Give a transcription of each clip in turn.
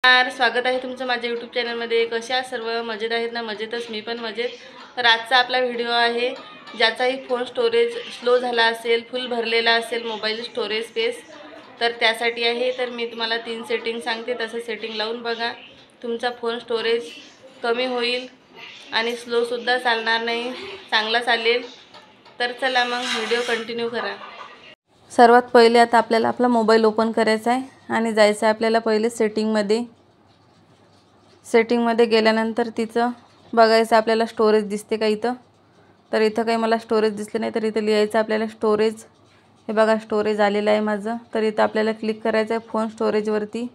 स्वागत आहे तुमचं माझ्या यूट्यूब चॅनलमध्ये। कशा सर्व मजेत आहेत ना? मजेतच, मी पण मजेत। तर आजचा आपला व्हिडिओ आहे ज्याचाही फोन स्टोरेज स्लो झाला असेल, फुल भरलेला असेल मोबाईल स्टोरेज स्पेस, तर त्यासाठी आहे। तर मी तुम्हाला 3 सेटिंग सांगते, तसं सेटिंग लावून बघा, तुमचा फोन स्टोरेज कमी होईल आणि स्लो सुद्धा चालणार नाही, चांगला चालेल। तर चला मग व्हिडिओ कंटिन्यू करा। सर्वात पहिले आता आपल्याला आपला मोबाईल ओपन करायचा आहे आणि जायचं आहे आपल्याला पहिले सेटिंगमध्ये गेल्यानंतर तिचं बघायचं आपल्याला स्टोरेज दिसते का इथं। तर इथं काही मला स्टोरेज दिसले नाही, तर इथं लिहायचं आपल्याला स्टोरेज। हे बघा स्टोरेज आलेलं आहे माझं। तर इथं आपल्याला क्लिक करायचं आहे फोन स्टोरेजवरती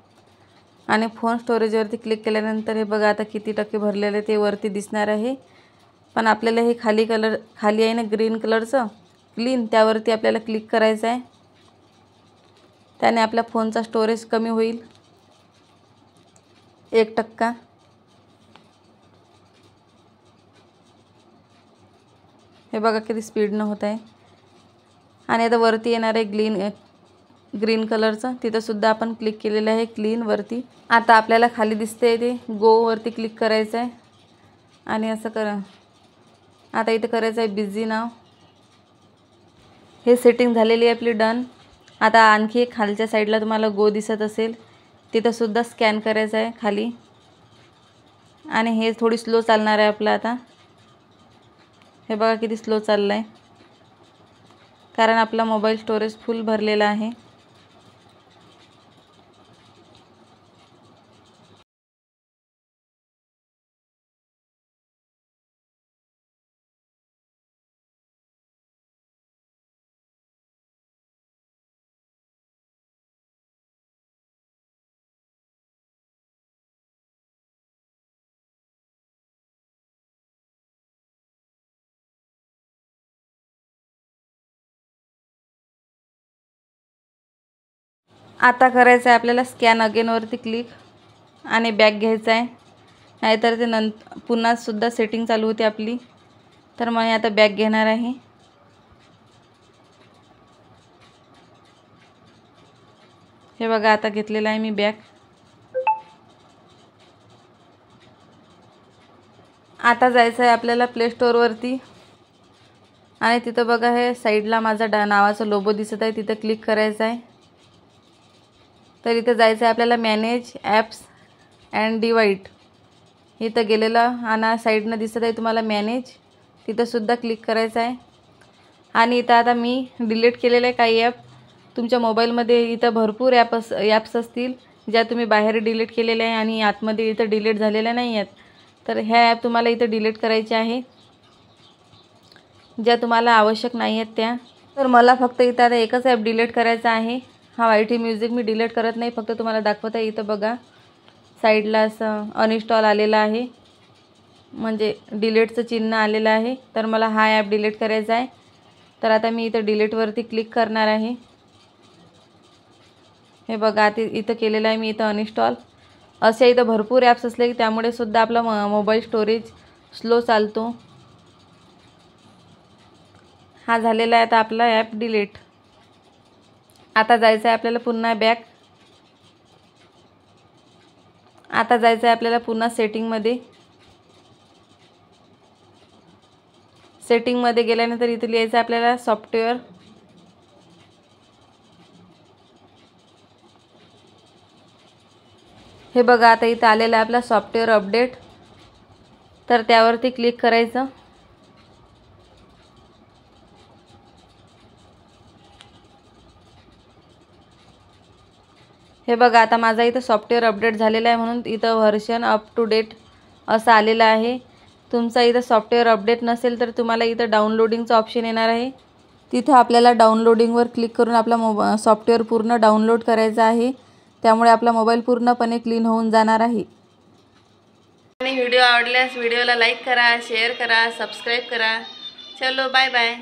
आणि फोन स्टोरेजवरती क्लिक केल्यानंतर हे बघा आता किती टक्के भरलेलं ते वरती दिसणार आहे। पण आपल्याला हे खाली आहे ना ग्रीन कलरचं क्लीन, त्यावरती आपल्याला क्लिक करायचं आहे। त्याने आपल्या फोनचा स्टोरेज कमी होईल 1%। हे बघा किती स्पीडनं होत आहे। आणि आता वरती येणार आहे ग्रीन कलरचं, तिथं सुद्धा आपण क्लिक केलेलं आहे क्लीन वरती। आता आपल्याला खाली दिसते ते गो वरती क्लिक करायचं आहे आणि असं करा। आता इथं करायचं आहे बिझी नाव। हे सेटिंग झालेली आहे आपली डन। आता आणखी एक खालच्या साईडला तुम्हाला गो दिसत असेल, तिथं सुद्धा स्कॅन करायचं आहे खाली। आणि हे थोडी स्लो चालणार आहे आपलं आता। हे बघा किती स्लो चाललं आहे, कारण आपला मोबाईल स्टोरेज फुल भरलेला आहे। आता करायचं आहे आपल्याला स्कॅन अगेनवरती क्लिक आणि बॅक घ्यायचं आहे, नाहीतर ते पुन्हा सुद्धा सेटिंग चालू होते आपली। तर मी आता बॅक घेणार आहे। हे बघा आता घेतलेलं आहे मी बॅक। आता जायचं आहे आपल्याला प्ले स्टोअरवरती आणि तिथं बघा हे साईडला माझा नावाचा लोगो दिसत आहे, तिथं क्लिक करायचं आहे। तर इथं जायचं आहे आपल्याला मॅनेज ॲप्स अँड डिवाइड, इथं गेलेलं आणि साईडनं दिसत आहे तुम्हाला मॅनेज, तिथं सुद्धा क्लिक करायचं आहे। आणि इथं आता मी डिलीट केलेलं आहे काही ॲप। तुमच्या मोबाईलमध्ये इथं भरपूर ॲप्स असतील ज्या तुम्ही बाहेर डिलीट केलेल्या आहे आणि आतमध्ये इथं डिलीट झालेल्या नाही आहेत। तर ह्या ॲप तुम्हाला इथं डिलीट करायच्या आहे, ज्या तुम्हाला आवश्यक नाही आहेत त्या। तर मला फक्त इथं आता एकच ॲप डिलीट करायचा आहे, हा YT म्युझिक। मी डिलीट करत नाही, फक्त तुम्हाला दाखवत आहे। इथं बघा साईडला असं अनइन्स्टॉल आलेलं आहे, म्हणजे डिलीटचं चिन्ह आलेलं आहे। तर मला हा ॲप डिलीट करायचा आहे, तर आता मी इथं डिलीटवरती क्लिक करणार आहे। हे बघा आता इथं केलेलं आहे मी, इथं अनइन्स्टॉल। असे इथं भरपूर ॲप्स असले की त्यामुळे सुद्धा आपला मोबाईल स्टोरेज स्लो चालतो। हा झालेला आहे आता आपला ॲप डिलीट। आता जायचं आहे आपल्याला पुन्हा बॅक। आता जायचं आहे आपल्याला पुन्हा सेटिंगमध्ये गेल्यानंतर इथे लिहायचं आपल्याला सॉफ्टवेअर। हे बघा आता इथं आलेलं आहे आपला सॉफ्टवेअर अपडेट, तर त्यावरती क्लिक करायचं। हे बघा आता माझा इथं सॉफ्टवेअर अपडेट झालेला आहे, म्हणून इथं व्हर्जन अप टू डेट असं आलेलं आहे। तुमचा इथं सॉफ्टवेअर अपडेट नसेल तर तुम्हाला इथं डाउनलोडिंगचं ऑप्शन येणार आहे, तिथं आपल्याला डाउनलोडिंगवर क्लिक करून आपला सॉफ्टवेअर पूर्ण डाउनलोड करायचा आहे। त्यामुळे आपला मोबाईल पूर्णपणे क्लीन होऊन जाणार आहे। आणि व्हिडिओ आवडल्यास व्हिडिओला लाईक करा, शेअर करा, सबस्क्राईब करा। चलो बाय बाय।